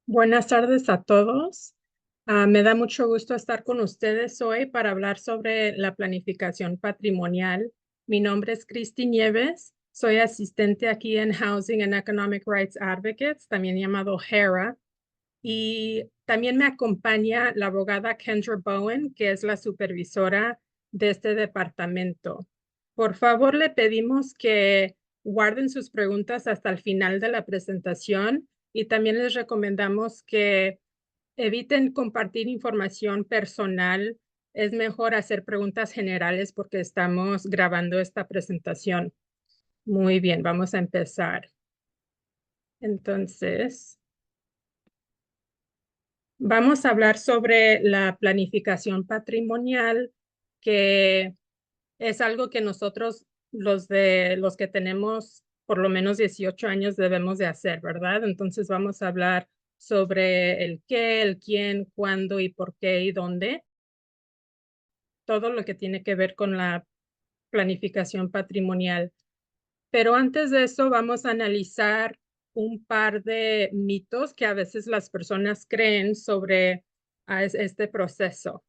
Buenas tardes a todos. Me da mucho gusto estar con ustedes hoy para hablar sobre la planificación patrimonial. Mi nombre es Cristi Nieves. Soy asistente aquí en Housing and Economic Rights Advocates, también llamado HERA. Y también me acompaña la abogada Kendra Bowen, que es la supervisora de este departamento. Por favor, le pedimos que guarden sus preguntas hasta el final de la presentación y también les recomendamos que eviten compartir información personal. Es mejor hacer preguntas generales porque estamos grabando esta presentación. Muy bien, vamos a empezar. Entonces, vamos a hablar sobre la planificación patrimonial, que es algo que nosotros, los que tenemos por lo menos 18 años, debemos de hacer, ¿verdad? Entonces vamos a hablar sobre el qué, el quién, cuándo y por qué y dónde. Todo lo que tiene que ver con la planificación patrimonial. Pero antes de eso vamos a analizar un par de mitos que a veces las personas creen sobre este proceso.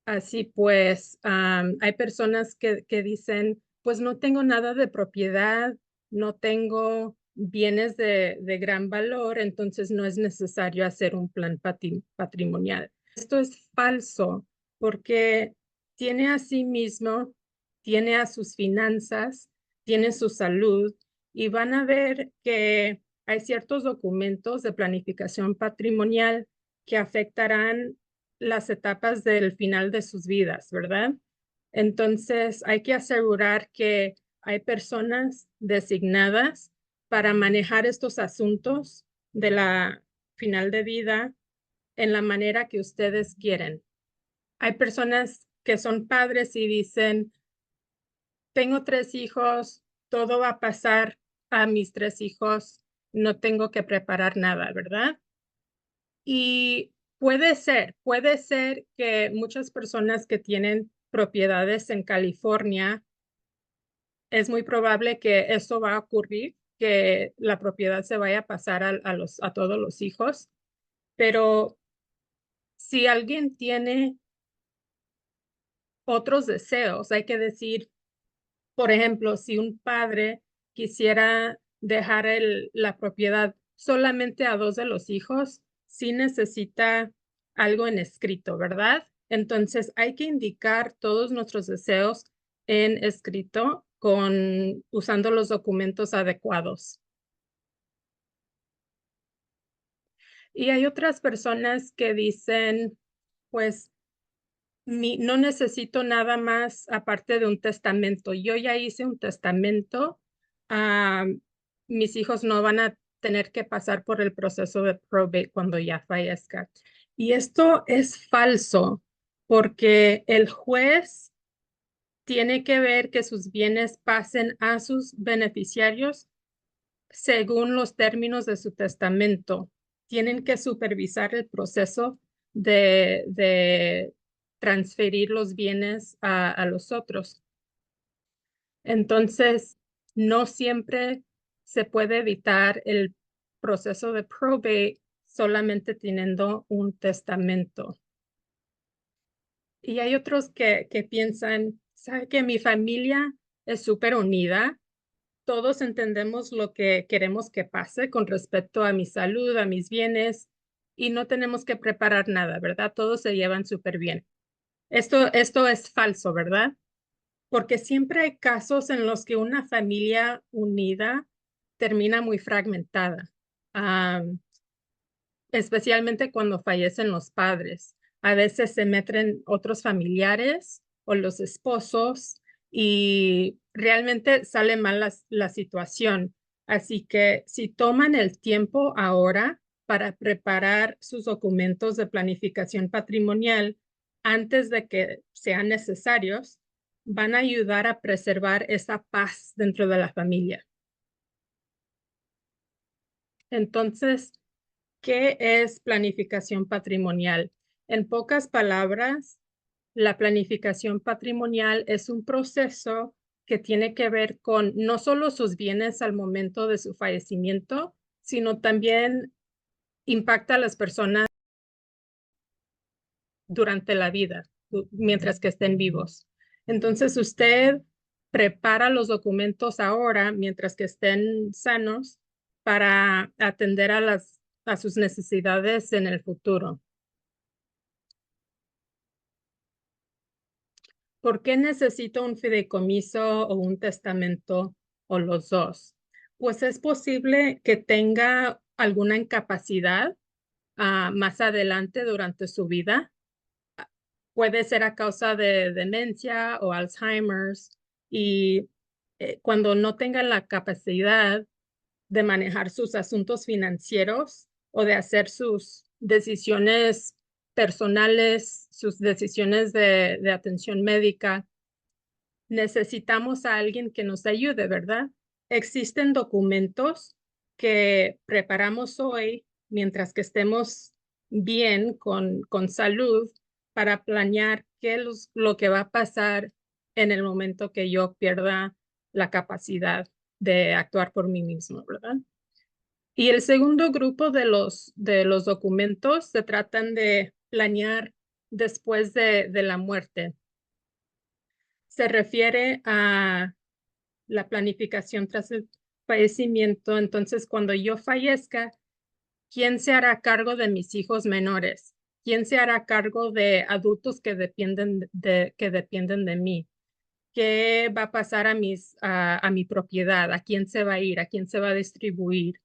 Así pues, hay personas que dicen, pues no tengo nada de propiedad, no tengo bienes de gran valor, entonces no es necesario hacer un plan patrimonial. Esto es falso porque tiene a sí mismo, tiene a sus finanzas, tiene su salud y van a ver que hay ciertos documentos de planificación patrimonial que afectarán las etapas del final de sus vidas, ¿verdad? Entonces, hay que asegurar que hay personas designadas para manejar estos asuntos de la final de vida en la manera que ustedes quieren. Hay personas que son padres y dicen, tengo 3 hijos, todo va a pasar a mis 3 hijos, no tengo que preparar nada, ¿verdad? Y puede ser que muchas personas que tienen propiedades en California, es muy probable que eso va a ocurrir, que la propiedad se vaya a pasar a todos los hijos. Pero si alguien tiene otros deseos, hay que decir, por ejemplo, si un padre quisiera dejar la propiedad solamente a 2 de los hijos, sí necesita algo en escrito, ¿verdad? Entonces hay que indicar todos nuestros deseos en escrito usando los documentos adecuados. Y hay otras personas que dicen, pues, no necesito nada más aparte de un testamento. Yo ya hice un testamento. ah, Mis hijos no van a tener que pasar por el proceso de probate cuando ya fallezca. Y esto es falso porque el juez tiene que ver que sus bienes pasen a sus beneficiarios según los términos de su testamento. Tienen que supervisar el proceso de transferir los bienes a los otros. Entonces, no siempre se puede evitar el proceso de probate solamente teniendo un testamento. Y hay otros que piensan, ¿sabe que mi familia es súper unida? Todos entendemos lo que queremos que pase con respecto a mi salud, a mis bienes, y no tenemos que preparar nada, ¿verdad? Todos se llevan súper bien. Esto es falso, ¿verdad? Porque siempre hay casos en los que una familia unida termina muy fragmentada, especialmente cuando fallecen los padres. A veces se meten otros familiares o los esposos y realmente sale mal la situación. Así que si toman el tiempo ahora para preparar sus documentos de planificación patrimonial antes de que sean necesarios, van a ayudar a preservar esa paz dentro de la familia. Entonces, ¿qué es planificación patrimonial? En pocas palabras, la planificación patrimonial es un proceso que tiene que ver con no solo sus bienes al momento de su fallecimiento, sino también impacta a las personas durante la vida, mientras que estén vivos. Entonces, usted prepara los documentos ahora, mientras que estén sanos, para atender a sus necesidades en el futuro. ¿Por qué necesito un fideicomiso o un testamento o los dos? Pues es posible que tenga alguna incapacidad más adelante durante su vida. Puede ser a causa de demencia o Alzheimer's y cuando no tenga la capacidad de manejar sus asuntos financieros o de hacer sus decisiones personales, sus decisiones de atención médica, necesitamos a alguien que nos ayude, ¿verdad? Existen documentos que preparamos hoy mientras que estemos bien con salud para planear qué es lo que va a pasar en el momento que yo pierda la capacidad de actuar por mí mismo, ¿verdad? Y el segundo grupo de los documentos se tratan de planear después de la muerte. Se refiere a la planificación tras el fallecimiento. Entonces, cuando yo fallezca, ¿quién se hará cargo de mis hijos menores? ¿Quién se hará cargo de adultos que dependen de mí? ¿Qué va a pasar a mi propiedad? ¿A quién se va a ir? ¿A quién se va a distribuir?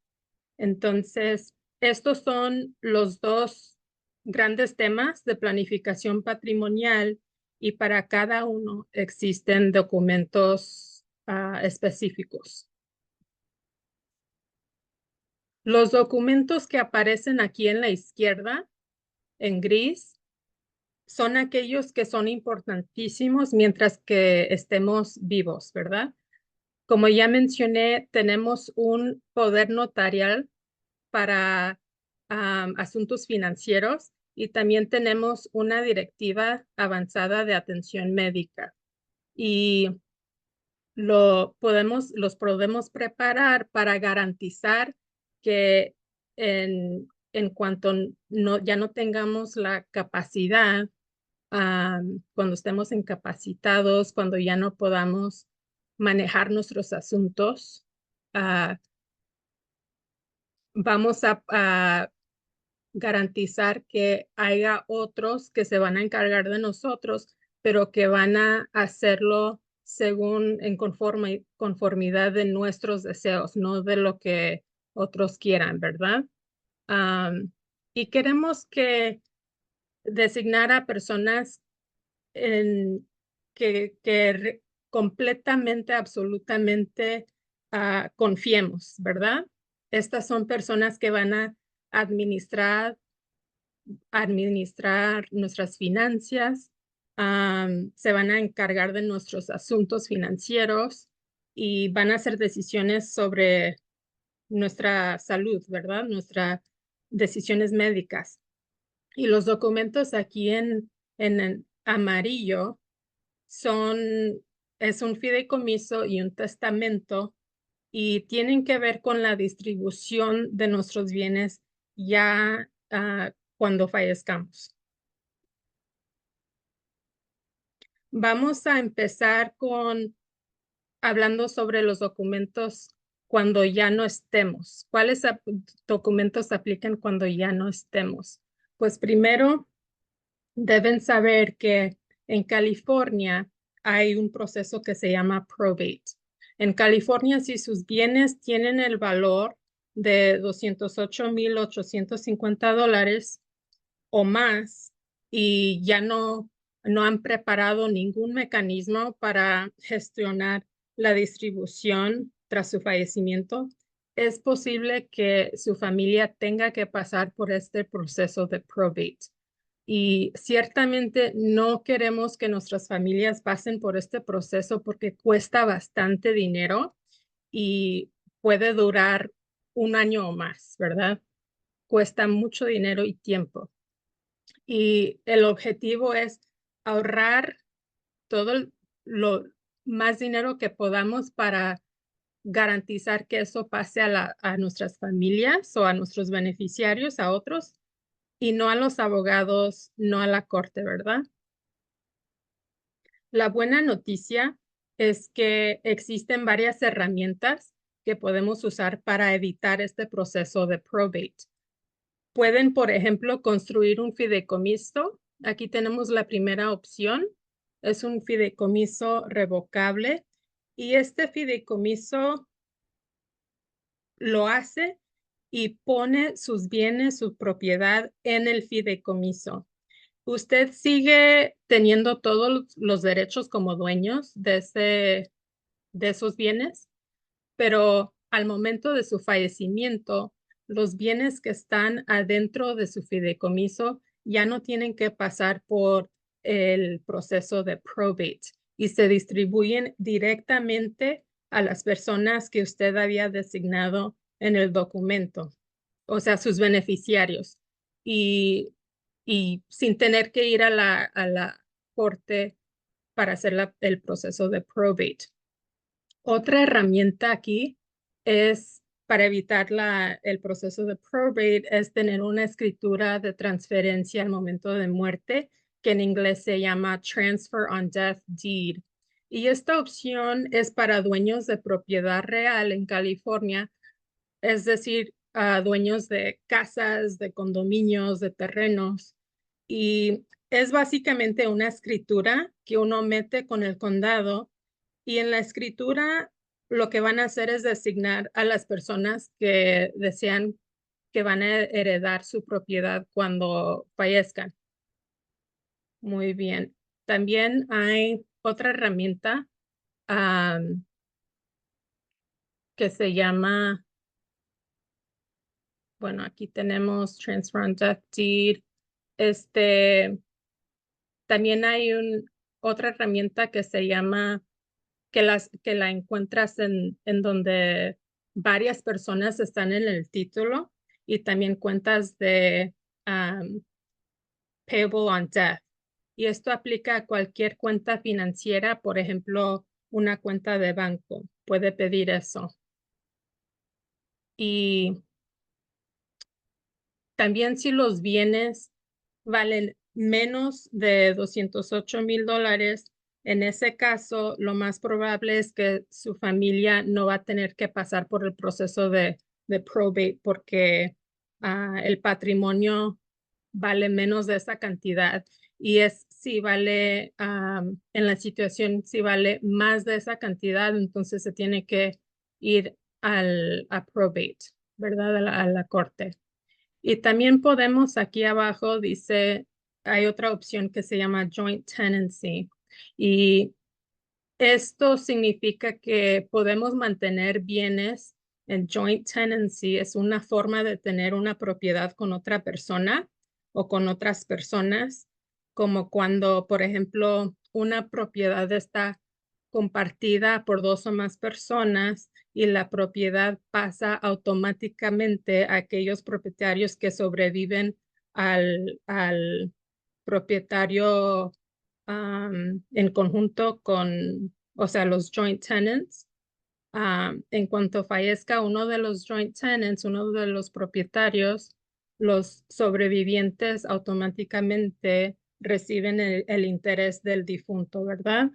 Entonces, estos son los dos grandes temas de planificación patrimonial y para cada uno existen documentos específicos. Los documentos que aparecen aquí en la izquierda, en gris, son aquellos que son importantísimos mientras que estemos vivos, ¿verdad? Como ya mencioné, tenemos un poder notarial para asuntos financieros y también tenemos una directiva avanzada de atención médica. Y los podemos preparar para garantizar que en cuanto ya no tengamos la capacidad, cuando estemos incapacitados, cuando ya no podamos manejar nuestros asuntos, ah, vamos a garantizar que haya otros que se van a encargar de nosotros, pero que van a hacerlo según en conformidad de nuestros deseos, no de lo que otros quieran, ¿verdad? Y queremos que designar a personas en, que completamente, absolutamente confiemos, ¿verdad? Estas son personas que van a administrar nuestras finanzas, se van a encargar de nuestros asuntos financieros y van a hacer decisiones sobre nuestra salud, ¿verdad? Nuestras decisiones médicas. Y los documentos aquí en amarillo es un fideicomiso y un testamento y tienen que ver con la distribución de nuestros bienes ya cuando fallezcamos. Vamos a empezar hablando sobre los documentos cuando ya no estemos. ¿Cuáles documentos aplican cuando ya no estemos? Pues primero deben saber que en California hay un proceso que se llama probate. En California, si sus bienes tienen el valor de $208,850 o más y ya no han preparado ningún mecanismo para gestionar la distribución tras su fallecimiento, es posible que su familia tenga que pasar por este proceso de probate. Y ciertamente no queremos que nuestras familias pasen por este proceso porque cuesta bastante dinero y puede durar un año o más, ¿verdad? Cuesta mucho dinero y tiempo. Y el objetivo es ahorrar todo lo más dinero que podamos para garantizar que eso pase a nuestras familias o a nuestros beneficiarios, a otros, y no a los abogados, no a la corte, ¿verdad? La buena noticia es que existen varias herramientas que podemos usar para evitar este proceso de probate. Pueden, por ejemplo, construir un fideicomiso. Aquí tenemos la primera opción. Es un fideicomiso revocable y este fideicomiso lo hace y pone sus bienes, su propiedad en el fideicomiso. Usted sigue teniendo todos los derechos como dueños de esos bienes, pero al momento de su fallecimiento, los bienes que están adentro de su fideicomiso ya no tienen que pasar por el proceso de probate y se distribuyen directamente a las personas que usted había designado en el documento, o sea, sus beneficiarios, y, y sin tener que ir a la corte para hacer el proceso de probate. Otra herramienta aquí es para evitar el proceso de probate, es tener una escritura de transferencia al momento de muerte, que en inglés se llama Transfer on Death Deed. Y esta opción es para dueños de propiedad real en California, es decir, dueños de casas, de condominios, de terrenos. Y es básicamente una escritura que uno mete con el condado y en la escritura lo que van a hacer es designar a las personas que desean que van a heredar su propiedad cuando fallezcan. Muy bien. También hay otra herramienta que se llama, bueno, aquí tenemos Transfer on Death Deed. También hay otra herramienta que se llama que la encuentras en donde varias personas están en el título y también cuentas de payable on death. Y esto aplica a cualquier cuenta financiera, por ejemplo, una cuenta de banco. Puede pedir eso. Y también si los bienes valen menos de $208,000, en ese caso, lo más probable es que su familia no va a tener que pasar por el proceso de probate porque el patrimonio vale menos de esa cantidad. Y es si vale, en la situación, si vale más de esa cantidad, entonces se tiene que ir a probate, ¿verdad? A la corte. Y también podemos, aquí abajo dice, hay otra opción que se llama joint tenancy. Y esto significa que podemos mantener bienes en joint tenancy. Es una forma de tener una propiedad con otra persona o con otras personas, como cuando, por ejemplo, una propiedad está compartida por dos o más personas y la propiedad pasa automáticamente a aquellos propietarios que sobreviven al propietario en conjunto con, o sea, los joint tenants. En cuanto fallezca uno de los joint tenants, uno de los propietarios, los sobrevivientes automáticamente reciben el interés del difunto, ¿verdad?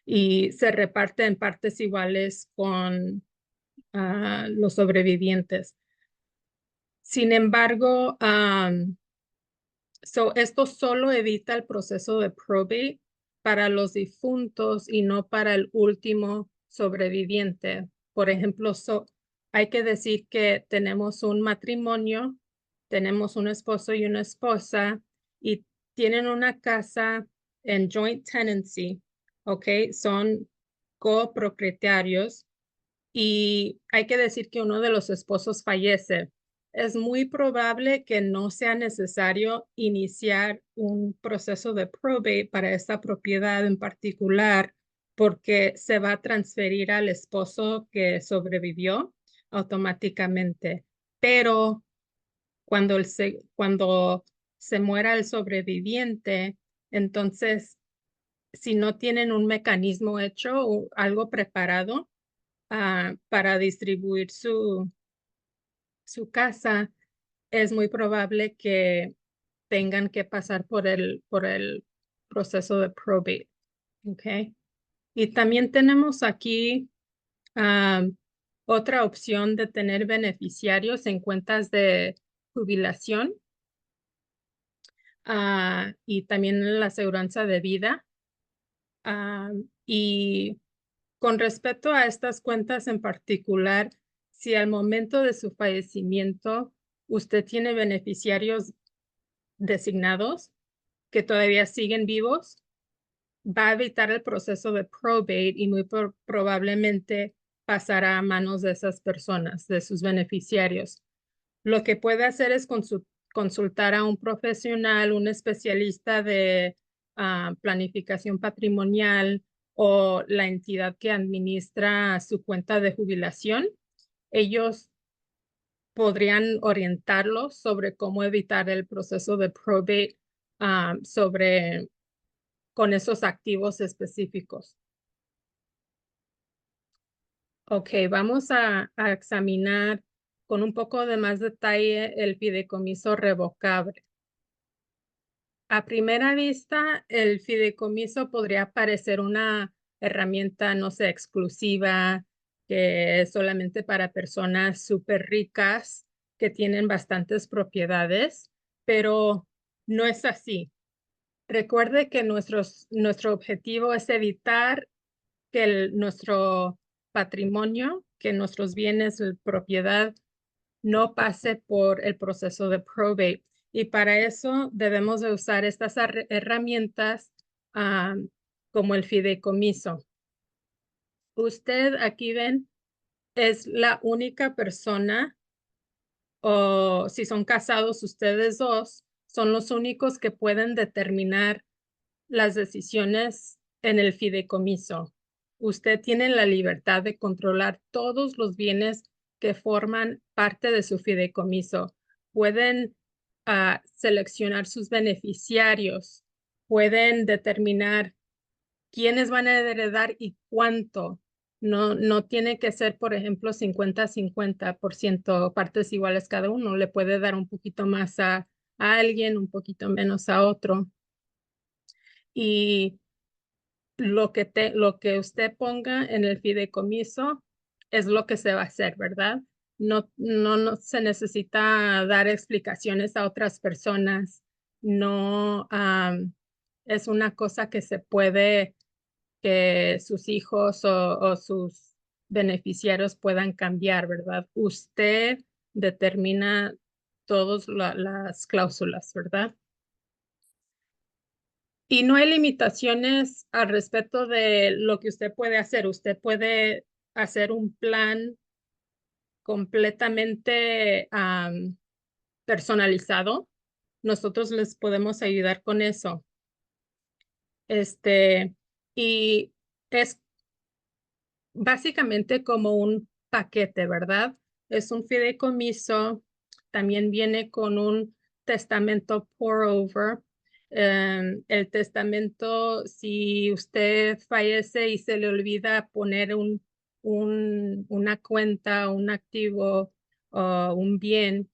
Y se reparte en partes iguales con los sobrevivientes. Sin embargo, esto solo evita el proceso de probate para los difuntos y no para el último sobreviviente. Por ejemplo, hay que decir que tenemos un matrimonio, tenemos un esposo y una esposa y tienen una casa en joint tenancy, ¿ok? Son copropietarios y hay que decir que uno de los esposos fallece. Es muy probable que no sea necesario iniciar un proceso de probate para esta propiedad en particular porque se va a transferir al esposo que sobrevivió automáticamente. Pero cuando se muera el sobreviviente, entonces, si no tienen un mecanismo hecho o algo preparado, para distribuir su casa, es muy probable que tengan que pasar por el proceso de probate, ¿ok? Y también tenemos aquí otra opción de tener beneficiarios en cuentas de jubilación y también la aseguranza de vida. Y con respecto a estas cuentas en particular, si al momento de su fallecimiento usted tiene beneficiarios designados que todavía siguen vivos, va a evitar el proceso de probate y muy probablemente pasará a manos de esas personas, de sus beneficiarios. Lo que puede hacer es consultar a un profesional, un especialista de planificación patrimonial o la entidad que administra su cuenta de jubilación. Ellos podrían orientarlos sobre cómo evitar el proceso de probate con esos activos específicos. Ok, vamos a examinar con un poco de más detalle el fideicomiso revocable. A primera vista, el fideicomiso podría parecer una herramienta, no sé, exclusiva, que es solamente para personas súper ricas que tienen bastantes propiedades, pero no es así. Recuerde que nuestro objetivo es evitar que nuestro patrimonio, que nuestros bienes, propiedad, no pase por el proceso de probate. Y para eso debemos de usar estas herramientas como el fideicomiso. Usted, aquí ven, es la única persona, o si son casados ustedes dos, son los únicos que pueden determinar las decisiones en el fideicomiso. Usted tiene la libertad de controlar todos los bienes que forman parte de su fideicomiso. Pueden seleccionar sus beneficiarios, pueden determinar quiénes van a heredar y cuánto. No tiene que ser, por ejemplo, 50-50% partes iguales cada uno. Le puede dar un poquito más a alguien, un poquito menos a otro. Y lo que usted ponga en el fideicomiso es lo que se va a hacer, ¿verdad? No se necesita dar explicaciones a otras personas. No es una cosa que se puede, que sus hijos o sus beneficiarios puedan cambiar, ¿verdad? Usted determina todas las cláusulas, ¿verdad? Y no hay limitaciones al respecto de lo que usted puede hacer. Usted puede hacer un plan completamente personalizado. Nosotros les podemos ayudar con eso. Y es básicamente como un paquete, ¿verdad? Es un fideicomiso, también viene con un testamento pour over. El testamento, si usted fallece y se le olvida poner una cuenta, un activo o un bien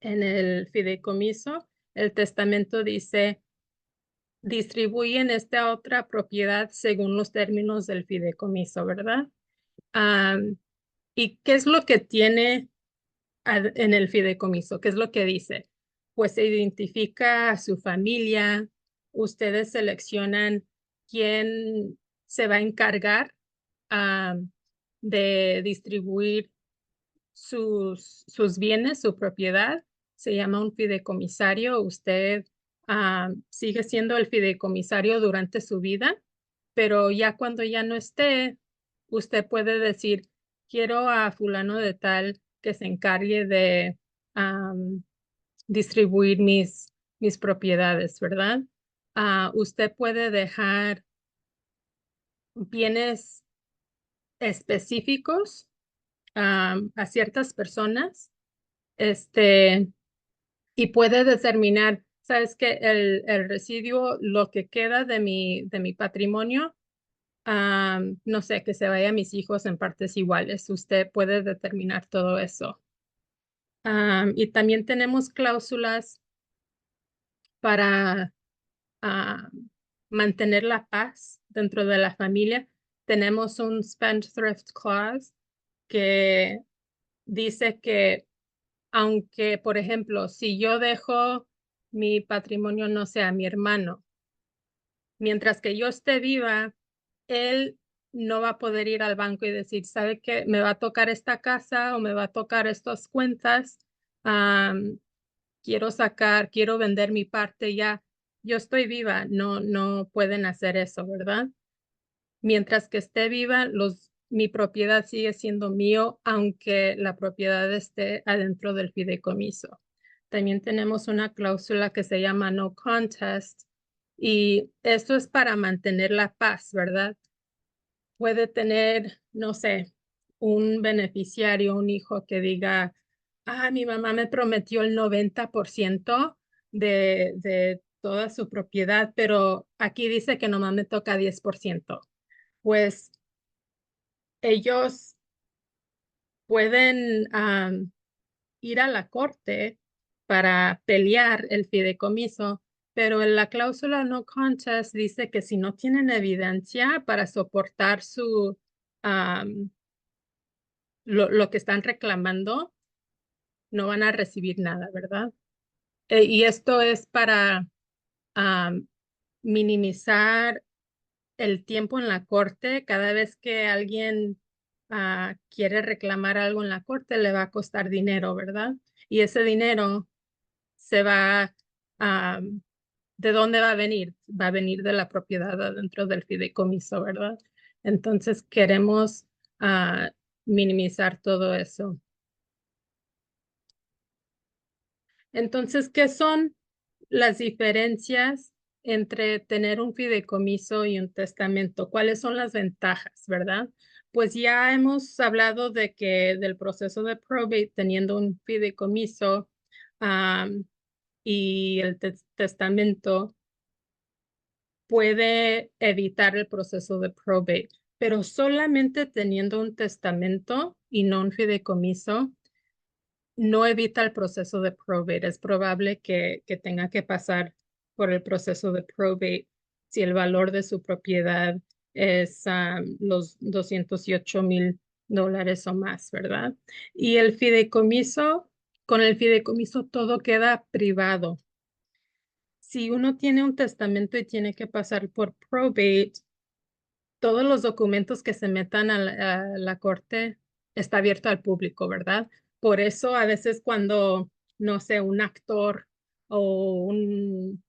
en el fideicomiso, el testamento dice, distribuyen esta otra propiedad según los términos del fideicomiso, ¿verdad? ¿Y qué es lo que tiene en el fideicomiso? ¿Qué es lo que dice? Pues se identifica a su familia, ustedes seleccionan quién se va a encargar de distribuir sus bienes, su propiedad. Se llama un fideicomisario. Usted sigue siendo el fideicomisario durante su vida, pero ya cuando ya no esté, usted puede decir, quiero a fulano de tal que se encargue de distribuir mis propiedades, ¿verdad? Usted puede dejar bienes específicos a ciertas personas, este, y puede determinar, ¿sabes qué? El residuo, lo que queda de mi patrimonio, no sé, que se vaya a mis hijos en partes iguales. Usted puede determinar todo eso. Y también tenemos cláusulas para mantener la paz dentro de la familia. Tenemos un spendthrift clause que dice que aunque, por ejemplo, si yo dejo mi patrimonio, no sé, a mi hermano, mientras que yo esté viva, él no va a poder ir al banco y decir, ¿sabe qué? Me va a tocar esta casa o me va a tocar estas cuentas. Quiero vender mi parte ya. Yo estoy viva, no pueden hacer eso, ¿verdad? Mientras que esté viva, mi propiedad sigue siendo mío, aunque la propiedad esté adentro del fideicomiso. También tenemos una cláusula que se llama no contest y esto es para mantener la paz, ¿verdad? Puede tener, no sé, un beneficiario, un hijo que diga, mi mamá me prometió el 90% de toda su propiedad, pero aquí dice que nomás me toca 10%. Pues ellos pueden ir a la corte para pelear el fideicomiso, pero en la cláusula no contest dice que si no tienen evidencia para soportar lo que están reclamando, no van a recibir nada, ¿verdad? Y esto es para am, minimizar el tiempo en la corte. Cada vez que alguien quiere reclamar algo en la corte, le va a costar dinero, ¿verdad? Y ese dinero se va a... ¿De dónde va a venir? Va a venir de la propiedad adentro del fideicomiso, ¿verdad? Entonces queremos minimizar todo eso. Entonces, ¿qué son las diferencias entre tener un fideicomiso y un testamento? ¿Cuáles son las ventajas, verdad? Pues ya hemos hablado de que del proceso de probate teniendo un fideicomiso y el testamento puede evitar el proceso de probate, pero solamente teniendo un testamento y no un fideicomiso no evita el proceso de probate. Es probable que tenga que pasar por el proceso de probate si el valor de su propiedad es los $208,000 o más, ¿verdad? Y el fideicomiso, con el fideicomiso todo queda privado. Si uno tiene un testamento y tiene que pasar por probate, todos los documentos que se metan a la corte está abierto al público, ¿verdad? Por eso a veces cuando, no sé, un actor o un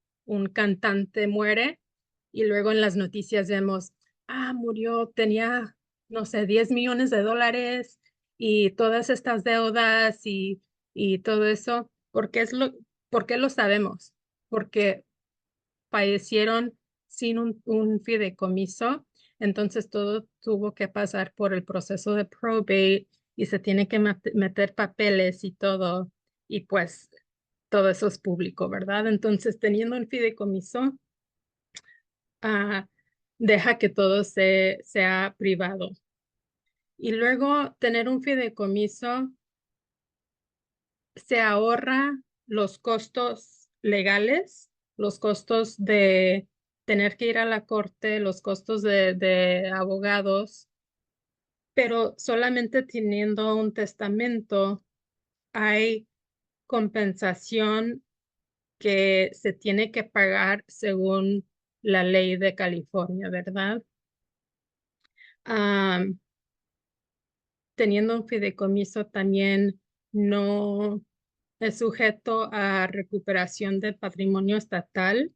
cantante muere y luego en las noticias vemos, murió, tenía, no sé, $10 millones y todas estas deudas y todo eso, ¿por qué lo sabemos? Porque fallecieron sin un fideicomiso, entonces todo tuvo que pasar por el proceso de probate y se tiene que meter papeles y todo, y pues todo eso es público, ¿verdad? Entonces, teniendo un fideicomiso, ah, deja que todo sea privado. Y luego, tener un fideicomiso se ahorra los costos legales, los costos de tener que ir a la corte, los costos de abogados, pero solamente teniendo un testamento hay compensación que se tiene que pagar según la ley de California, ¿verdad? Am, Teniendo un fideicomiso también no es sujeto a recuperación de patrimonio estatal.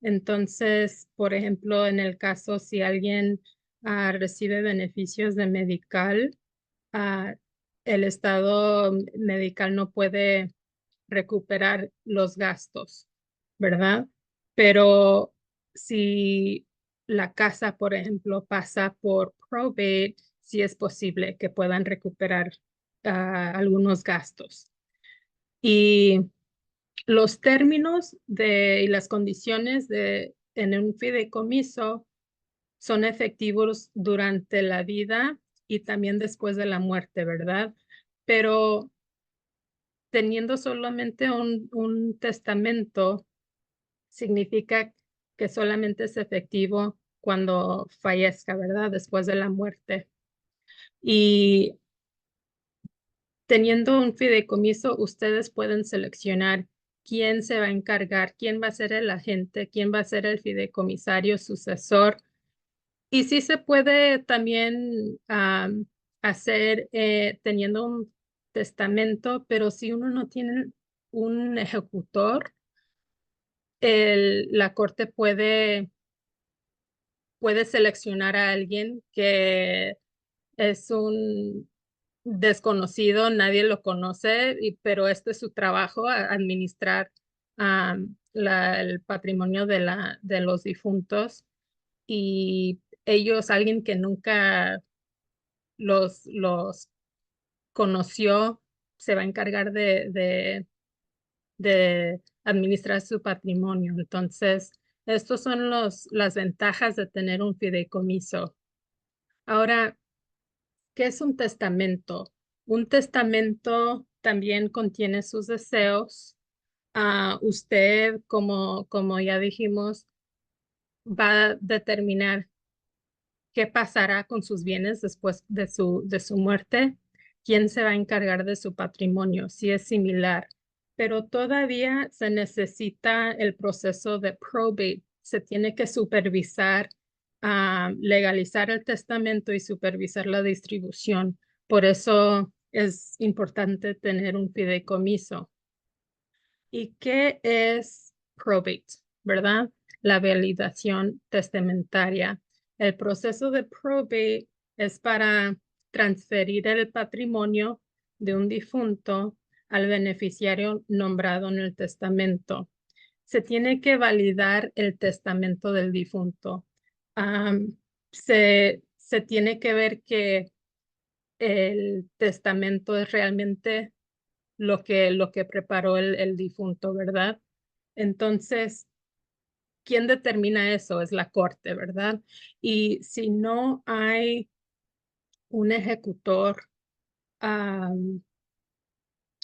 Entonces, por ejemplo, en el caso si alguien recibe beneficios de medical, ah, el estado medical no puede recuperar los gastos, ¿verdad? Pero si la casa, por ejemplo, pasa por probate, sí es posible que puedan recuperar algunos gastos. Y los términos y las condiciones en un fideicomiso son efectivos durante la vida y también después de la muerte, ¿verdad? Pero teniendo solamente un testamento significa que solamente es efectivo cuando fallezca, ¿verdad? Después de la muerte. Y teniendo un fideicomiso, ustedes pueden seleccionar quién se va a encargar, quién va a ser el agente, quién va a ser el fideicomisario sucesor. Y sí se puede también hacer teniendo un testamento, pero si uno no tiene un ejecutor, la corte puede seleccionar a alguien que es un desconocido, nadie lo conoce, pero este es su trabajo, administrar el patrimonio de los difuntos y ellos, alguien que nunca los conoció, se va a encargar de administrar su patrimonio. Entonces, estos son las ventajas de tener un fideicomiso. Ahora, ¿qué es un testamento? Un testamento también contiene sus deseos. Usted, como ya dijimos, va a determinar qué pasará con sus bienes después de su muerte, quién se va a encargar de su patrimonio, si es similar. Pero todavía se necesita el proceso de probate. Se tiene que supervisar, legalizar el testamento y supervisar la distribución. Por eso es importante tener un fideicomiso. ¿Y qué es probate? ¿Verdad? La validación testamentaria. El proceso de probate es para transferir el patrimonio de un difunto al beneficiario nombrado en el testamento. Se tiene que validar el testamento del difunto. Se tiene que ver que el testamento es realmente lo que preparó el difunto, ¿verdad? Entonces, ¿quién determina eso? Es la corte, ¿verdad? Y si no hay un ejecutor, am,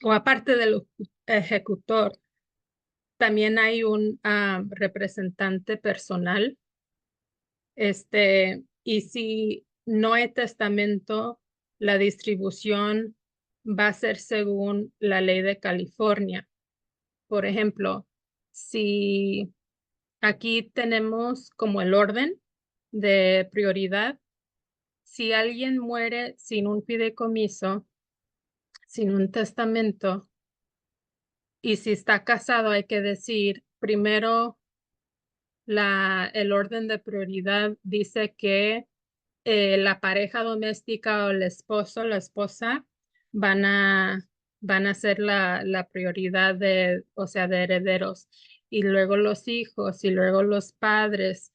o aparte del ejecutor, también hay un representante personal, y si no hay testamento, la distribución va a ser según la ley de California. Por ejemplo, si aquí tenemos como el orden de prioridad, si alguien muere sin un fideicomiso, sin un testamento, y si está casado, hay que decir, primero el orden de prioridad dice que la pareja doméstica o el esposo, la esposa, van a, van a ser la prioridad o sea, de herederos. Y luego los hijos, y luego los padres,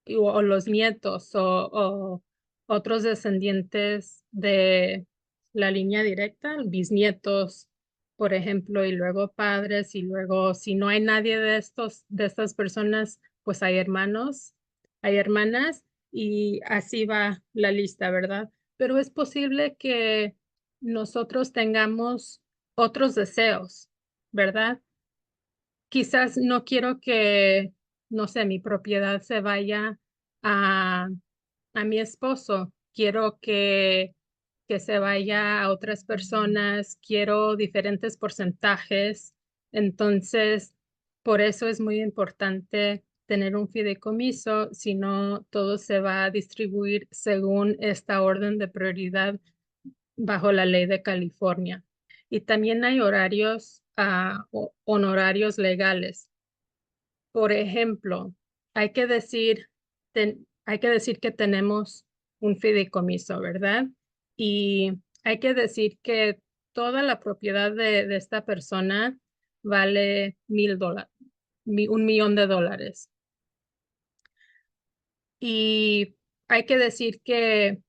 o los nietos, o otros descendientes de la línea directa, bisnietos, por ejemplo, y luego padres, y luego si no hay nadie de estas personas, pues hay hermanos, hay hermanas, y así va la lista, ¿verdad? Pero es posible que nosotros tengamos otros deseos, ¿verdad? Quizás no quiero que, no sé, mi propiedad se vaya a, a mi esposo. Quiero que se vaya a otras personas. Quiero diferentes porcentajes. Entonces, por eso es muy importante tener un fideicomiso, si no, todo se va a distribuir según esta orden de prioridad bajo la ley de California. Y también hay horarios, honorarios legales. Por ejemplo, hay que decir, hay que decir que tenemos un fideicomiso, ¿verdad? Y hay que decir que toda la propiedad de esta persona vale $1,000, 1,000,000 de dólares. Y hay que decir que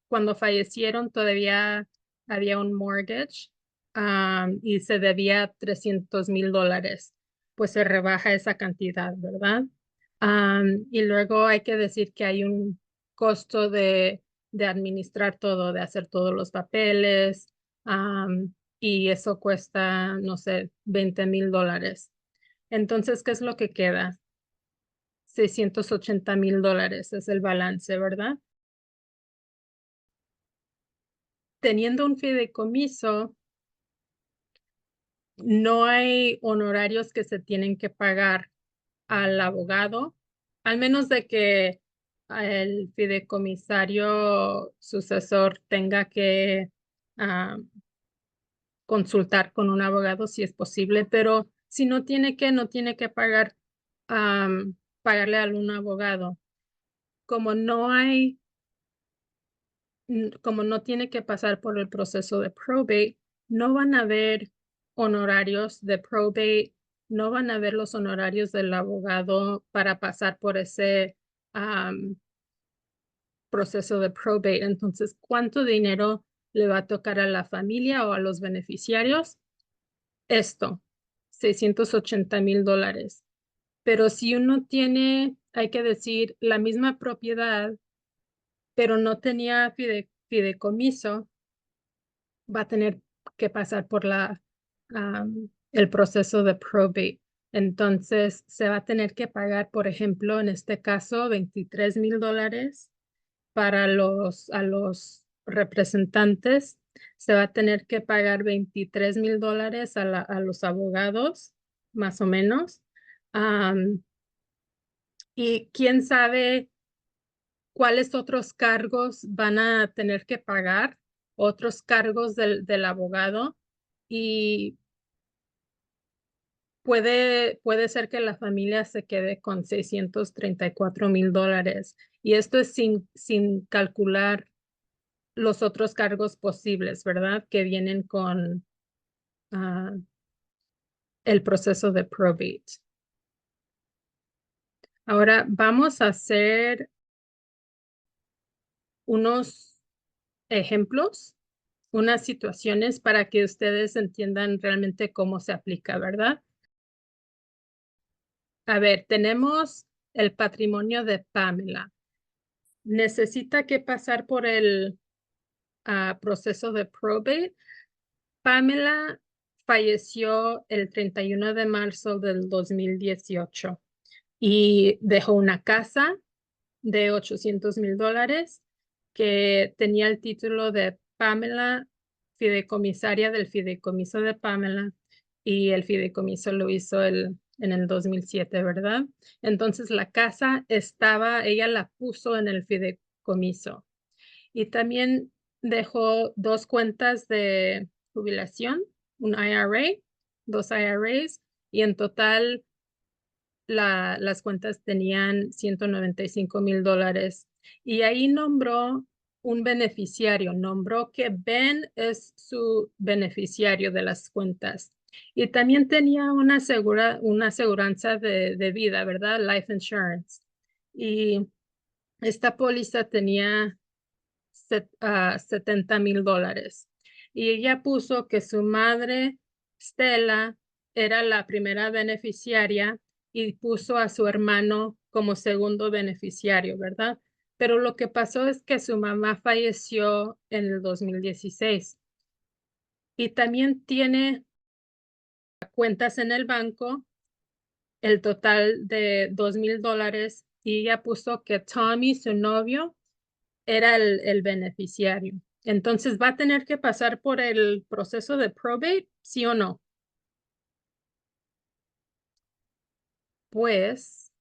cuando fallecieron todavía había un mortgage, y se debía $300,000, pues se rebaja esa cantidad, ¿verdad? Y luego hay que decir que hay un costo de administrar todo, de hacer todos los papeles, y eso cuesta, no sé, $20,000. Entonces, ¿qué es lo que queda? $680,000 es el balance, ¿verdad? Teniendo un fideicomiso, no hay honorarios que se tienen que pagar al abogado, al menos de que el fideicomisario sucesor tenga que ah, consultar con un abogado si es posible, pero si no tiene que, no tiene que pagar, pagarle a un abogado. Como no hay, como no tiene que pasar por el proceso de probate, no van a haber honorarios de probate, no van a haber los honorarios del abogado para pasar por ese proceso de probate. Entonces, ¿cuánto dinero le va a tocar a la familia o a los beneficiarios? Esto, $680,000. Pero si uno tiene, hay que decir, la misma propiedad, pero no tenía fideicomiso, va a tener que pasar por el proceso de probate. Entonces, se va a tener que pagar, por ejemplo, en este caso, $23,000 para a los representantes. Se va a tener que pagar $23,000 a los abogados, más o menos. Y quién sabe cuáles otros cargos van a tener que pagar, otros cargos del abogado. Y puede ser que la familia se quede con $634,000. Y esto es sin calcular los otros cargos posibles, ¿verdad? Que vienen con ah, el proceso de probate. Ahora vamos a hacer unos ejemplos, unas situaciones para que ustedes entiendan realmente cómo se aplica, ¿verdad? A ver, tenemos el patrimonio de Pamela. Necesita que pasar por el proceso de probate. Pamela falleció el 31 de marzo del 2018 y dejó una casa de $800,000 que tenía el título de Pamela, fideicomisaria del fideicomiso de Pamela, y el fideicomiso lo hizo en el 2007, ¿verdad? Entonces la casa estaba, ella la puso en el fideicomiso y también dejó dos cuentas de jubilación, un IRA, dos IRAs, y en total las cuentas tenían $195,000. Y ahí nombró un beneficiario, nombró que Ben es su beneficiario de las cuentas. Y también tenía una aseguranza de vida, ¿verdad? Life insurance. Y esta póliza tenía $70,000. Y ella puso que su madre, Stella, era la primera beneficiaria y puso a su hermano como segundo beneficiario, ¿verdad? Pero lo que pasó es que su mamá falleció en el 2016 y también tiene cuentas en el banco, el total de $2,000, y ella puso que Tommy, su novio, era el beneficiario. Entonces, ¿va a tener que pasar por el proceso de probate, sí o no? Pues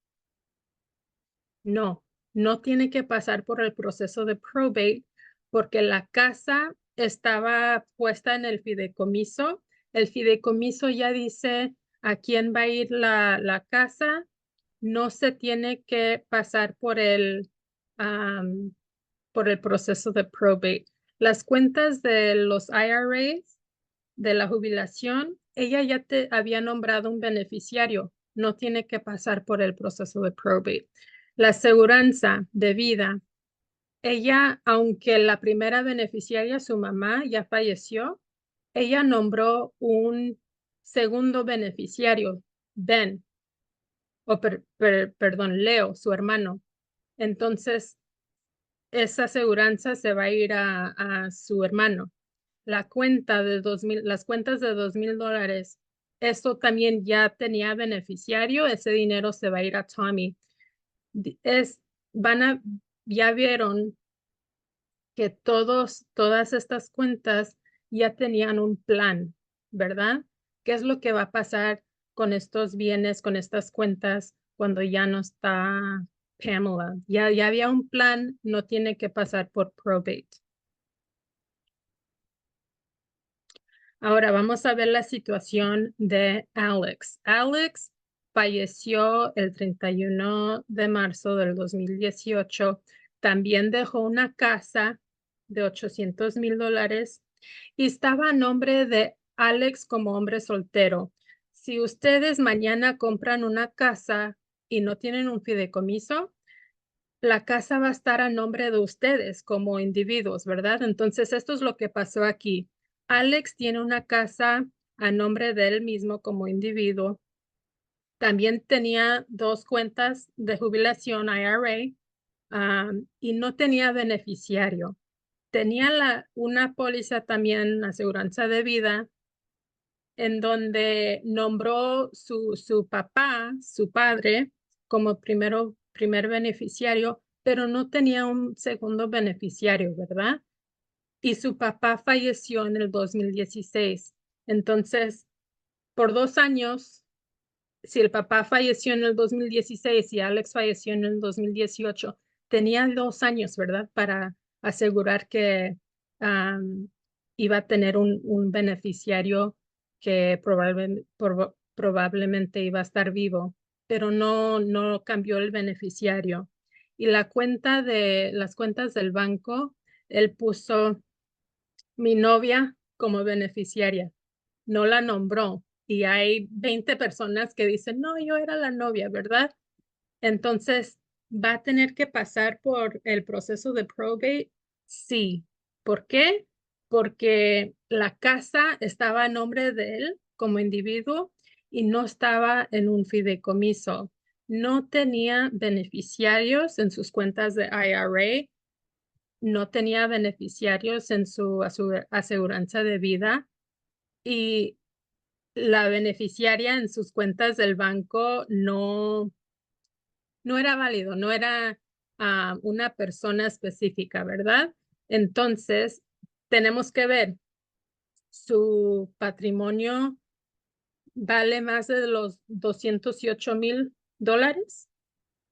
no, no tiene que pasar por el proceso de probate porque la casa estaba puesta en el fideicomiso. El fideicomiso ya dice a quién va a ir la casa. No se tiene que pasar por el proceso de probate. Las cuentas de los IRAs de la jubilación, ella ya te había nombrado un beneficiario, no tiene que pasar por el proceso de probate. La aseguranza de vida, ella, aunque la primera beneficiaria, su mamá, ya falleció, ella nombró un segundo beneficiario, Ben. perdón, Leo, su hermano. Entonces, esa aseguranza se va a ir a su hermano. La cuenta de las cuentas de $2,000, eso también ya tenía beneficiario, ese dinero se va a ir a Tommy. Es, van a, ya vieron que todas estas cuentas ya tenían un plan, ¿verdad? ¿Qué es lo que va a pasar con estos bienes, con estas cuentas cuando ya no está Pamela? Ya había un plan, no tiene que pasar por probate. Ahora vamos a ver la situación de Alex. Alex falleció el 31 de marzo del 2018. También dejó una casa de $800,000 y estaba a nombre de Alex como hombre soltero. Si ustedes mañana compran una casa y no tienen un fideicomiso, la casa va a estar a nombre de ustedes como individuos, ¿verdad? Entonces, esto es lo que pasó aquí. Alex tiene una casa a nombre de él mismo como individuo. También tenía dos cuentas de jubilación IRA, y no tenía beneficiario. Tenía una póliza también, aseguranza de vida, en donde nombró su papá, su padre, como primer beneficiario, pero no tenía un segundo beneficiario, ¿verdad? Y su papá falleció en el 2016. Entonces, por 2 años, si el papá falleció en el 2016 y Alex falleció en el 2018, tenía 2 años, ¿verdad? Para asegurar que iba a tener un beneficiario que probablemente iba a estar vivo, pero no cambió el beneficiario. Y las cuentas del banco, él puso mi novia como beneficiaria, no la nombró. Y hay 20 personas que dicen, no, yo era la novia, ¿verdad? Entonces, ¿va a tener que pasar por el proceso de probate? Sí. ¿Por qué? Porque la casa estaba a nombre de él como individuo y no estaba en un fideicomiso. No tenía beneficiarios en sus cuentas de IRA, no tenía beneficiarios en su aseguranza de vida y la beneficiaria en sus cuentas del banco no era válido, no era una persona específica, ¿verdad? Entonces, tenemos que ver, ¿su patrimonio vale más de los $208,000?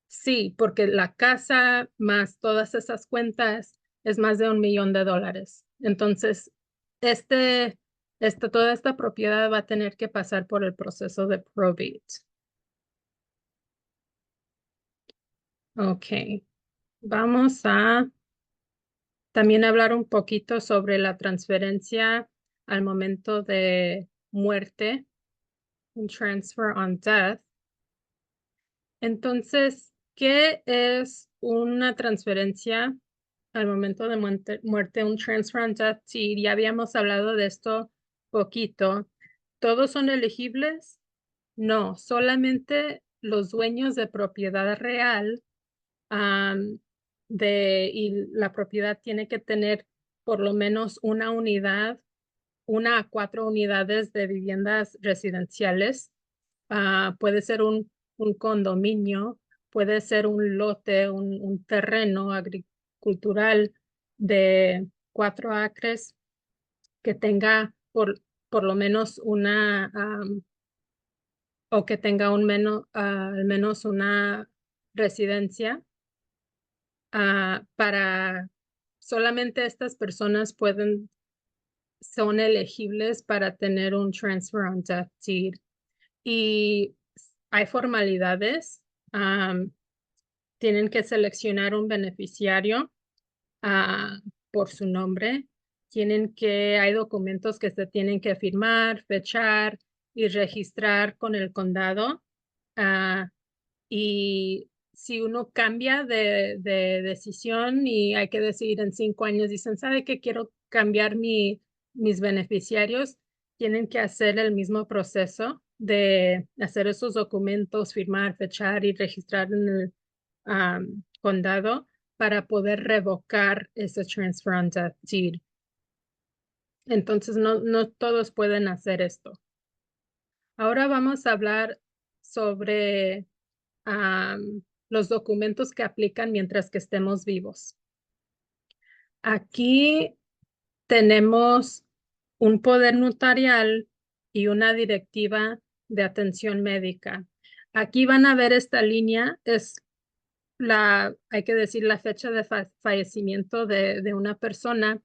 Sí, porque la casa más todas esas cuentas es más de $1,000,000. Entonces, este, toda esta propiedad va a tener que pasar por el proceso de probate. Ok, vamos a también hablar un poquito sobre la transferencia al momento de muerte, un transfer on death. Entonces, ¿qué es una transferencia al momento de muerte, un transfer on death? Sí, ya habíamos hablado de esto poquito. ¿Todos son elegibles? No, solamente los dueños de propiedad real, y la propiedad tiene que tener por lo menos una unidad, 1 a 4 unidades de viviendas residenciales. Puede ser un condominio, puede ser un lote, un terreno agricultural de 4 acres que tenga por lo menos o que tenga al menos una residencia. Para solamente estas personas son elegibles para tener un transfer on death deed. Y hay formalidades. Tienen que seleccionar un beneficiario por su nombre. Hay documentos que se tienen que firmar, fechar y registrar con el condado. Y si uno cambia de decisión y hay que decidir en 5 años, dicen, ¿sabe qué? Quiero cambiar mis beneficiarios, tienen que hacer el mismo proceso de hacer esos documentos, firmar, fechar y registrar en el condado para poder revocar ese transfer on death deed. Entonces, no todos pueden hacer esto. Ahora vamos a hablar sobre los documentos que aplican mientras que estemos vivos. Aquí tenemos un poder notarial y una directiva de atención médica. Aquí van a ver esta línea, es hay que decir, la fecha de fallecimiento de una persona.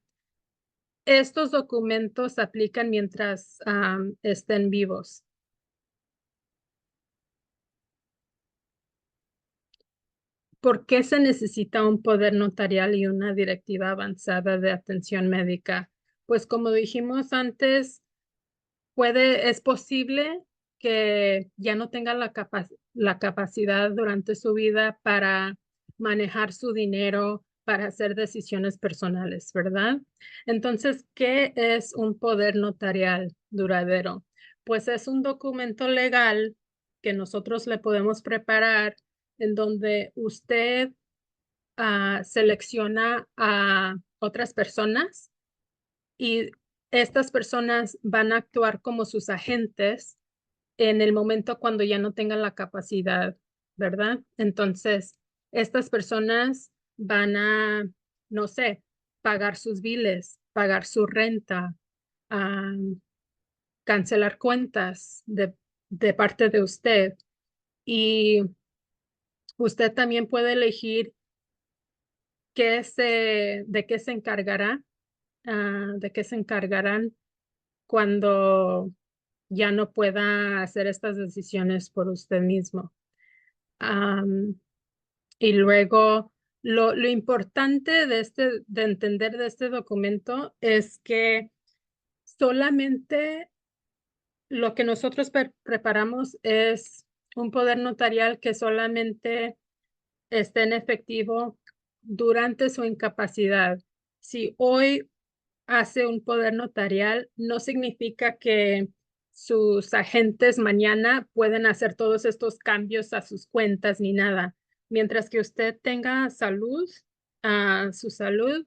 Estos documentos aplican mientras estén vivos. ¿Por qué se necesita un poder notarial y una directiva avanzada de atención médica? Pues como dijimos antes, es posible que ya no tenga la capacidad durante su vida para manejar su dinero, para hacer decisiones personales, ¿verdad? Entonces, ¿qué es un poder notarial duradero? Pues es un documento legal que nosotros le podemos preparar en donde usted selecciona a otras personas y estas personas van a actuar como sus agentes en el momento cuando ya no tengan la capacidad, ¿verdad? Entonces, estas personas van a, no sé, pagar sus biles, pagar su renta, cancelar cuentas de parte de usted. Y usted también puede elegir de qué se encargará, de qué se encargarán cuando ya no pueda hacer estas decisiones por usted mismo. Y luego, lo importante de entender de este documento es que solamente lo que nosotros preparamos es un poder notarial que solamente esté en efectivo durante su incapacidad. Si hoy hace un poder notarial, no significa que sus agentes mañana pueden hacer todos estos cambios a sus cuentas ni nada. Mientras que usted tenga salud, su salud,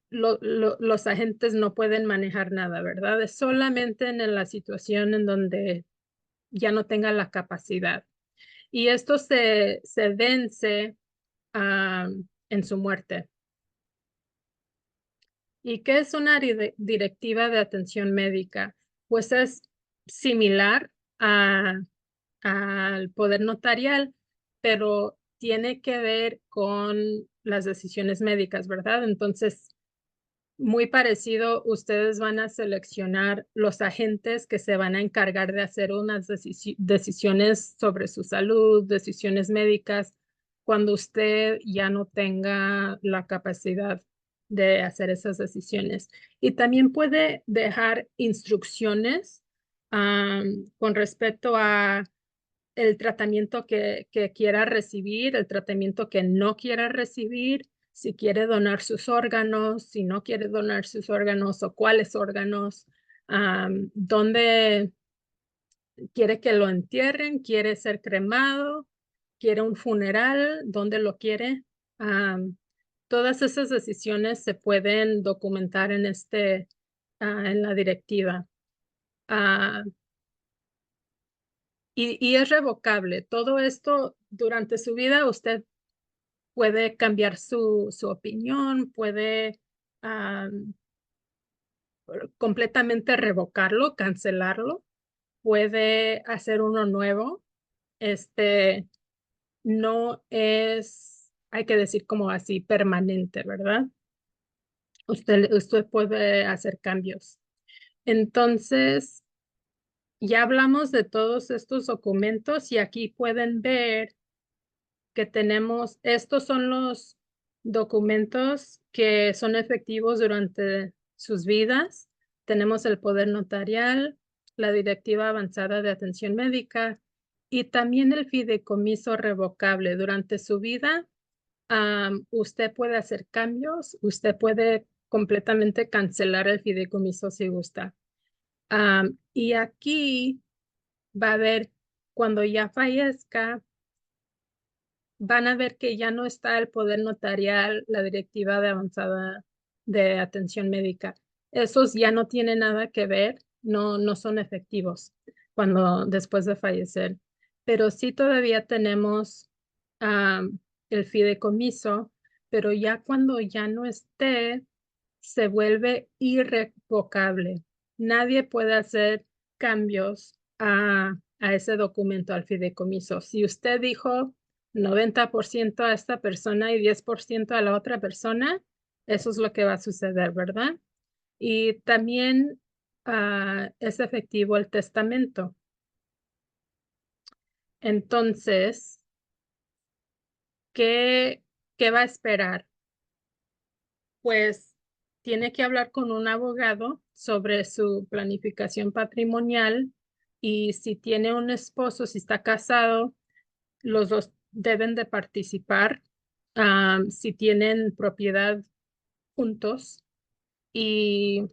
los agentes no pueden manejar nada, ¿verdad? Es solamente en la situación en donde ya no tenga la capacidad. Y esto se vence en su muerte. ¿Y qué es una directiva de atención médica? Pues es similar al poder notarial, pero tiene que ver con las decisiones médicas, ¿verdad? Entonces, muy parecido, ustedes van a seleccionar los agentes que se van a encargar de hacer unas decisiones sobre su salud, decisiones médicas, cuando usted ya no tenga la capacidad de hacer esas decisiones. Y también puede dejar instrucciones con respecto a el tratamiento que quiera recibir, el tratamiento que no quiera recibir, si quiere donar sus órganos, si no quiere donar sus órganos o cuáles órganos, dónde quiere que lo entierren, quiere ser cremado, quiere un funeral, dónde lo quiere. Todas esas decisiones se pueden documentar en la directiva. Y es revocable. Todo esto durante su vida usted puede cambiar su opinión, puede completamente revocarlo, cancelarlo, puede hacer uno nuevo. Este no es, hay que decir como así, permanente, ¿verdad? Usted puede hacer cambios. Entonces, ya hablamos de todos estos documentos y aquí pueden ver que tenemos, estos son los documentos que son efectivos durante sus vidas. Tenemos el poder notarial, la directiva avanzada de atención médica y también el fideicomiso revocable. Durante su vida, usted puede hacer cambios, usted puede completamente cancelar el fideicomiso si gusta. Y aquí va a haber, cuando ya fallezca, van a ver que ya no está el poder notarial, la directiva de avanzada de atención médica. Esos ya no tienen nada que ver, no son efectivos cuando después de fallecer. Pero sí todavía tenemos el fideicomiso, pero ya cuando ya no esté, se vuelve irrevocable. Nadie puede hacer cambios a ese documento, al fideicomiso. Si usted dijo 90% a esta persona y 10% a la otra persona, eso es lo que va a suceder, ¿verdad? Y también es efectivo el testamento. Entonces, ¿qué, qué va a esperar? Pues tiene que hablar con un abogado sobre su planificación patrimonial y si tiene un esposo, si está casado, los dos deben de participar. Si tienen propiedad juntos y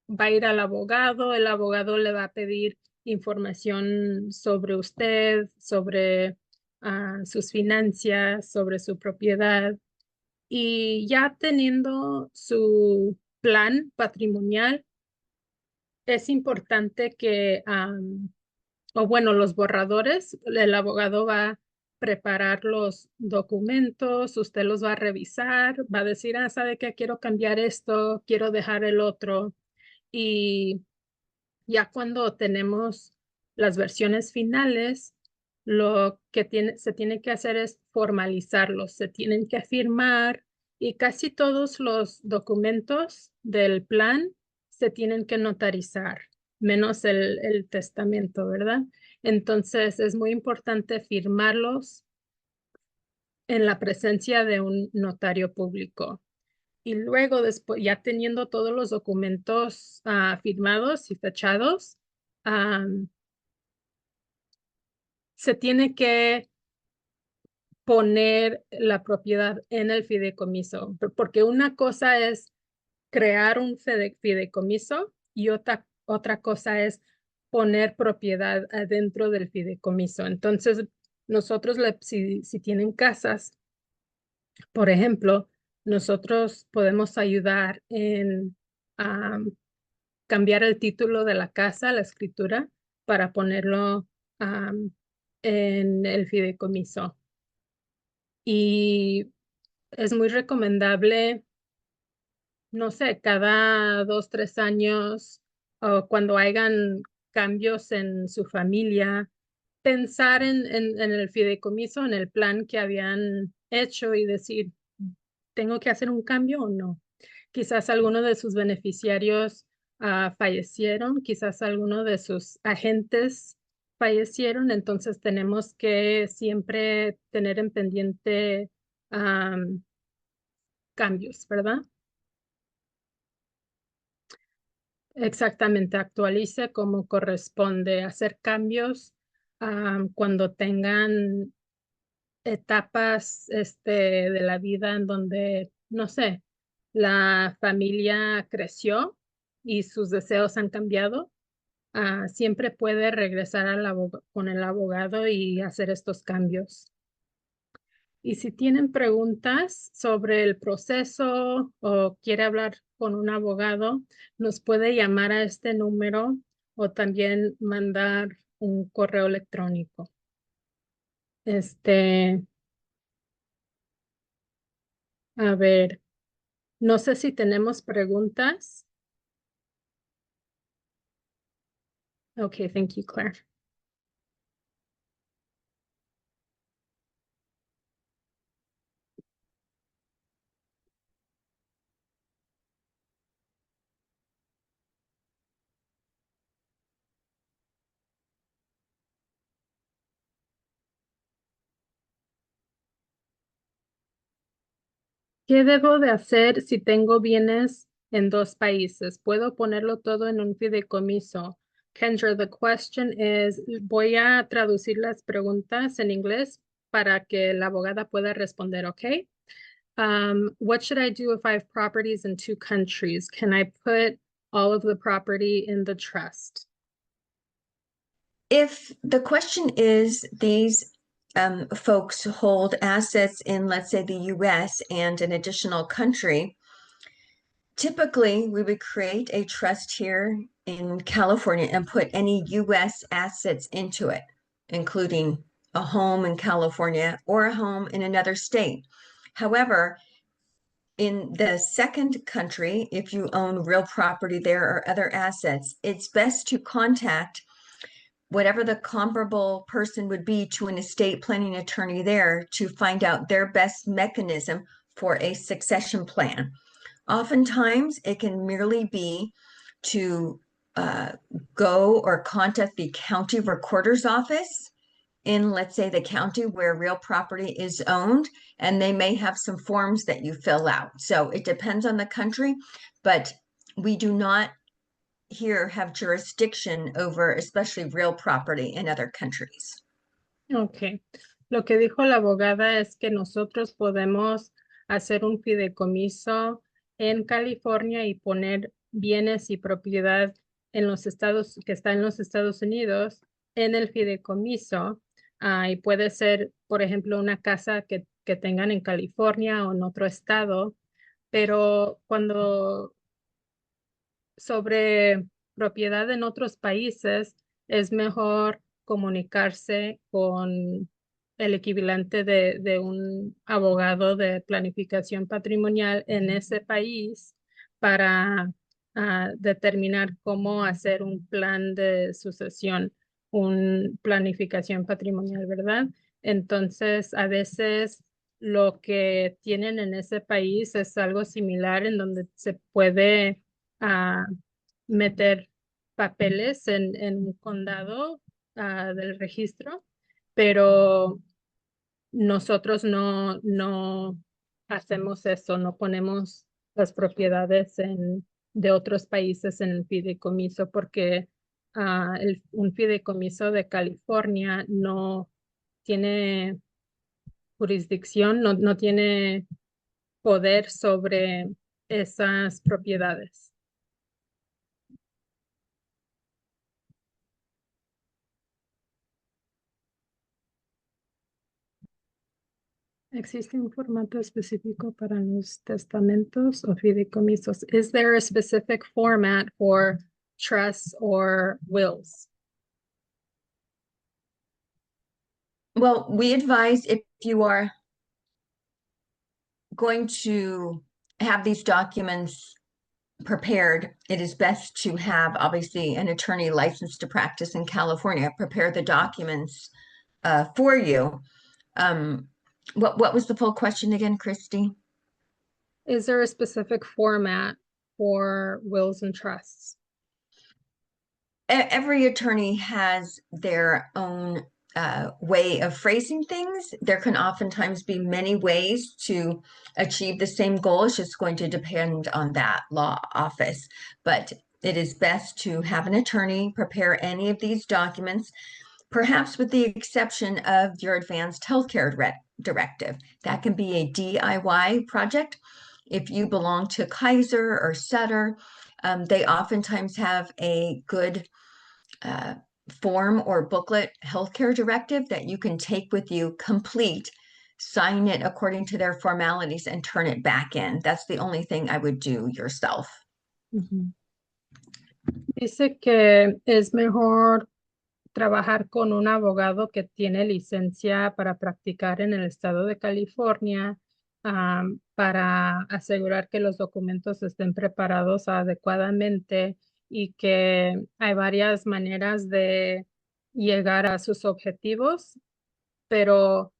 va a ir al abogado, el abogado le va a pedir información sobre usted, sobre sus finanzas, sobre su propiedad y ya teniendo su plan patrimonial, es importante que, o bueno, los borradores, el abogado va a preparar los documentos, usted los va a revisar, va a decir, sabe que quiero cambiar esto, quiero dejar el otro. Y ya cuando tenemos las versiones finales, lo que se tiene que hacer es formalizarlos, se tienen que firmar y casi todos los documentos del plan se tienen que notarizar, menos el testamento, ¿verdad? Entonces es muy importante firmarlos en la presencia de un notario público. Y luego, después, ya teniendo todos los documentos firmados y fechados, se tiene que poner la propiedad en el fideicomiso, porque una cosa es crear un fideicomiso y otra cosa es poner propiedad adentro del fideicomiso. Entonces, nosotros, si tienen casas, por ejemplo, nosotros podemos ayudar en cambiar el título de la casa, la escritura, para ponerlo en el fideicomiso. Y es muy recomendable, no sé, cada 2, 3 años o cuando hayan cambios en su familia, pensar en el fideicomiso, en el plan que habían hecho y decir, ¿tengo que hacer un cambio o no? Quizás alguno de sus beneficiarios fallecieron, quizás alguno de sus agentes fallecieron, entonces tenemos que siempre tener en pendiente cambios, ¿verdad? Exactamente, actualice como corresponde, hacer cambios cuando tengan etapas de la vida en donde, no sé, la familia creció y sus deseos han cambiado. Siempre puede regresar con el abogado y hacer estos cambios. Y si tienen preguntas sobre el proceso o quiere hablar con un abogado, nos puede llamar a este número o también mandar un correo electrónico. A ver, no sé si tenemos preguntas. Okay, thank you, Claire. ¿Qué debo de hacer si tengo bienes en 2 países? ¿Puedo ponerlo todo en un fideicomiso? Kendra, the question is, voy a traducir las preguntas en inglés para que la abogada pueda responder, ¿ok? What should I do if I have properties in 2 countries? Can I put all of the property in the trust? If the question is these folks hold assets in, let's say, the US and an additional country, typically we would create a trust here in California and put any US assets into it, including a home in California or a home in another state. However, in the second country, if you own real property there or other assets, it's best to contact whatever the comparable person would be to an estate planning attorney there to find out their best mechanism for a succession plan. Oftentimes, it can merely be to go or contact the county recorder's office in, let's say, the county where real property is owned, and they may have some forms that you fill out. So it depends on the country, but we do not here have jurisdiction over especially real property in other countries. Ok. Lo que dijo la abogada es que nosotros podemos hacer un fideicomiso en California y poner bienes y propiedad en los estados, que está en los Estados Unidos, en el fideicomiso. Y puede ser, por ejemplo, una casa que tengan en California o en otro estado, pero cuando sobre propiedad en otros países, es mejor comunicarse con el equivalente de un abogado de planificación patrimonial en ese país para determinar cómo hacer un plan de sucesión, una planificación patrimonial, ¿verdad? Entonces, a veces lo que tienen en ese país es algo similar en donde se puede meter papeles en un condado del registro, pero nosotros no hacemos eso, no ponemos las propiedades de otros países en el fideicomiso porque un fideicomiso de California no tiene jurisdicción, no tiene poder sobre esas propiedades. ¿Existe un formato específico para los testamentos o fideicomisos? Is there a specific format for trusts or wills? Well, we advise if you are going to have these documents prepared, it is best to have obviously an attorney licensed to practice in California prepare the documents for you. What was the full question again, Christy? Is there a specific format for wills and trusts? Every attorney has their own way of phrasing things. There can oftentimes be many ways to achieve the same goal. It's just going to depend on that law office. But it is best to have an attorney prepare any of these documents, perhaps with the exception of your advanced healthcare directive. That can be a DIY project. If you belong to Kaiser or Sutter, they oftentimes have a good form or booklet healthcare directive that you can take with you complete, sign it according to their formalities, and turn it back in. That's the only thing I would do yourself. Dice que es mejor trabajar con un abogado que tiene licencia para practicar en el estado de California, para asegurar que los documentos estén preparados adecuadamente y que hay varias maneras de llegar a sus objetivos, pero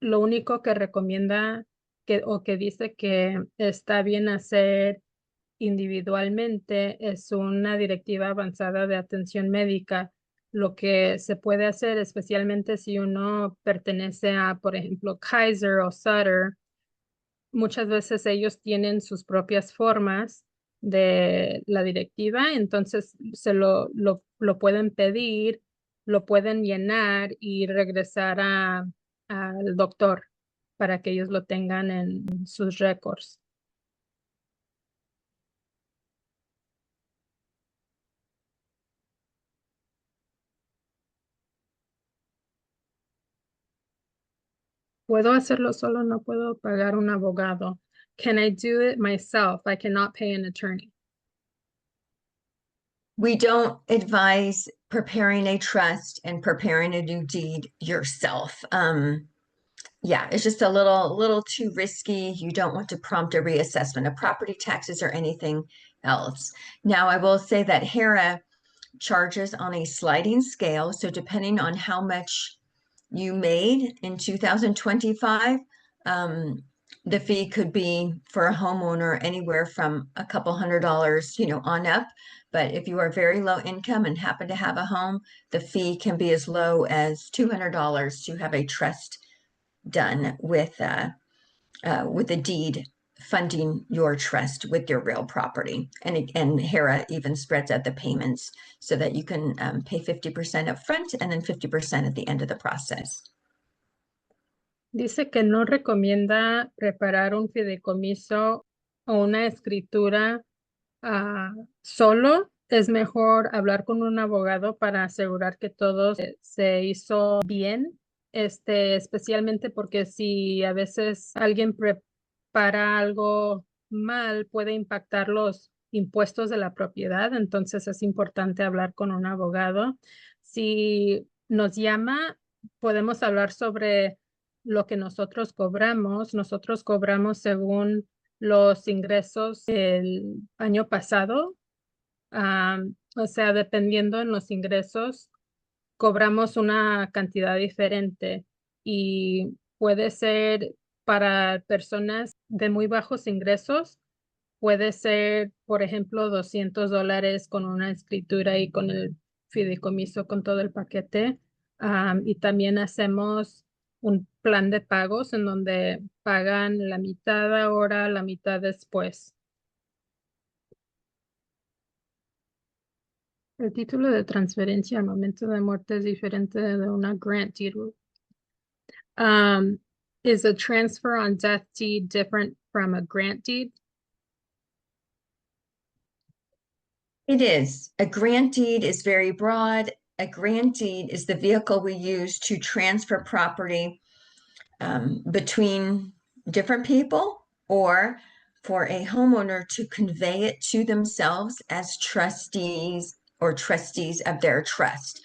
lo único que recomienda o que dice que está bien hacer individualmente es una directiva avanzada de atención médica. Lo que se puede hacer, especialmente si uno pertenece a, por ejemplo, Kaiser o Sutter, muchas veces ellos tienen sus propias formas de la directiva, entonces lo pueden pedir, lo pueden llenar y regresar al doctor para que ellos lo tengan en sus récords. Puedo hacerlo solo, no puedo pagar un abogado. Can I do it myself? I cannot pay an attorney. We don't advise preparing a trust and preparing a new deed yourself. Yeah, it's just a little too risky. You don't want to prompt a reassessment of property taxes or anything else. Now, I will say that HERA charges on a sliding scale. So depending on how much you made in 2025, the fee could be for a homeowner anywhere from a couple $100, on up. But if you are very low income and happen to have a home, the fee can be as low as $200 to have a trust done with a deed funding your trust with your real property. And HERA even spreads out the payments so that you can pay 50% up front and then 50% at the end of the process. Dice que no recomienda preparar un fideicomiso o una escritura solo. Es mejor hablar con un abogado para asegurar que todo se hizo bien, especialmente porque si a veces alguien prepara algo mal, puede impactar los impuestos de la propiedad, entonces es importante hablar con un abogado. Si nos llama, podemos hablar sobre lo que nosotros cobramos. Nosotros cobramos según los ingresos del año pasado. O sea, dependiendo en los ingresos, cobramos una cantidad diferente y puede ser para personas de muy bajos ingresos, puede ser, por ejemplo, $200 con una escritura y con el fideicomiso, con todo el paquete. Y también hacemos un plan de pagos en donde pagan la mitad ahora, la mitad después. El título de transferencia al momento de muerte es diferente de una grant deed. Is a transfer on death deed different from a grant deed? It is. A grant deed is very broad. A grant deed is the vehicle we use to transfer property between different people or for a homeowner to convey it to themselves as trustees or trustees of their trust.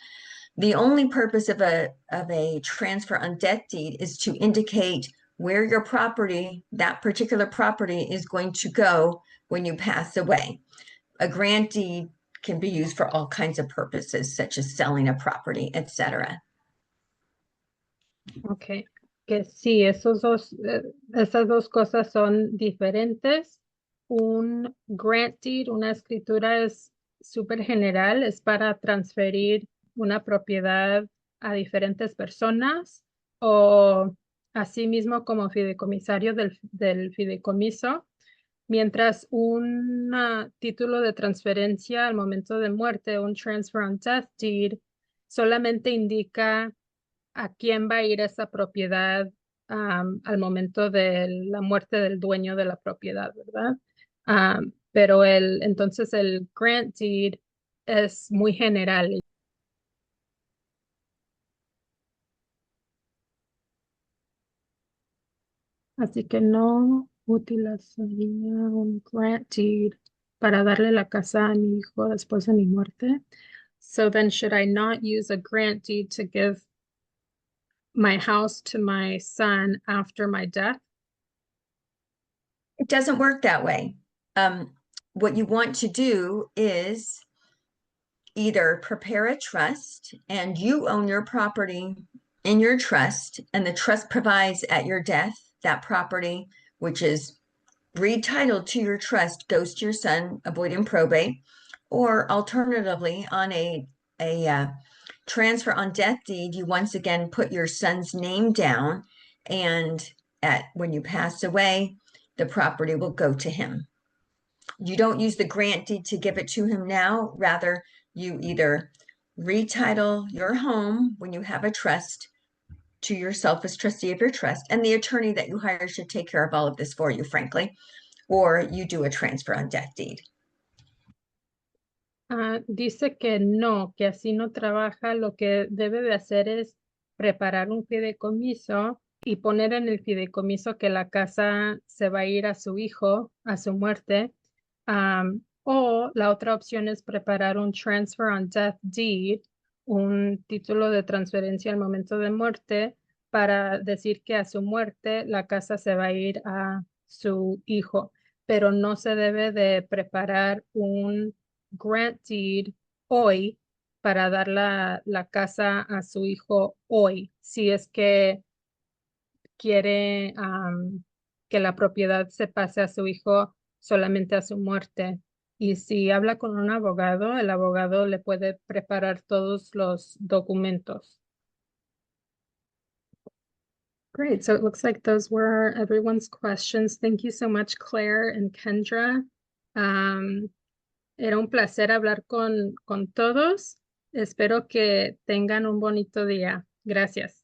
The only purpose of a transfer on death deed is to indicate where your property, that particular property, is going to go when you pass away. A grant deed can be used for all kinds of purposes, such as selling a property, etc. Ok, que sí, esas dos cosas son diferentes. Un grant deed, una escritura es súper general, es para transferir una propiedad a diferentes personas o asimismo como fideicomisario del fideicomiso, mientras un título de transferencia al momento de muerte, un transfer on death deed, solamente indica a quién va a ir esa propiedad al momento de la muerte del dueño de la propiedad, ¿verdad? Pero entonces el grant deed es muy general. Así que no utilizaría un grant deed para darle la casa a mi hijo después de mi muerte. So then should I not use a grant deed to give my house to my son after my death? It doesn't work that way. What you want to do is either prepare a trust and you own your property in your trust, and the trust provides at your death that property, which is retitled to your trust, goes to your son, avoiding probate, or alternatively, on a transfer on death deed, you once again put your son's name down, and when you pass away, the property will go to him. You don't use the grant deed to give it to him now. Rather, you either retitle your home when you have a trust to yourself as trustee of your trust, and the attorney that you hire should take care of all of this for you, frankly, or you do a transfer on death deed. Dice que no, que así no trabaja. Lo que debe de hacer es preparar un fideicomiso y poner en el fideicomiso que la casa se va a ir a su hijo a su muerte. O la otra opción es preparar un transfer on death deed, un título de transferencia al momento de muerte para decir que a su muerte la casa se va a ir a su hijo, pero no se debe de preparar un grant deed hoy para dar la casa a su hijo hoy, si es que quiere que la propiedad se pase a su hijo solamente a su muerte. Y si habla con un abogado, el abogado le puede preparar todos los documentos. Great. So it looks like those were everyone's questions. Thank you so much, Claire and Kendra. Era un placer hablar con todos. Espero que tengan un bonito día. Gracias.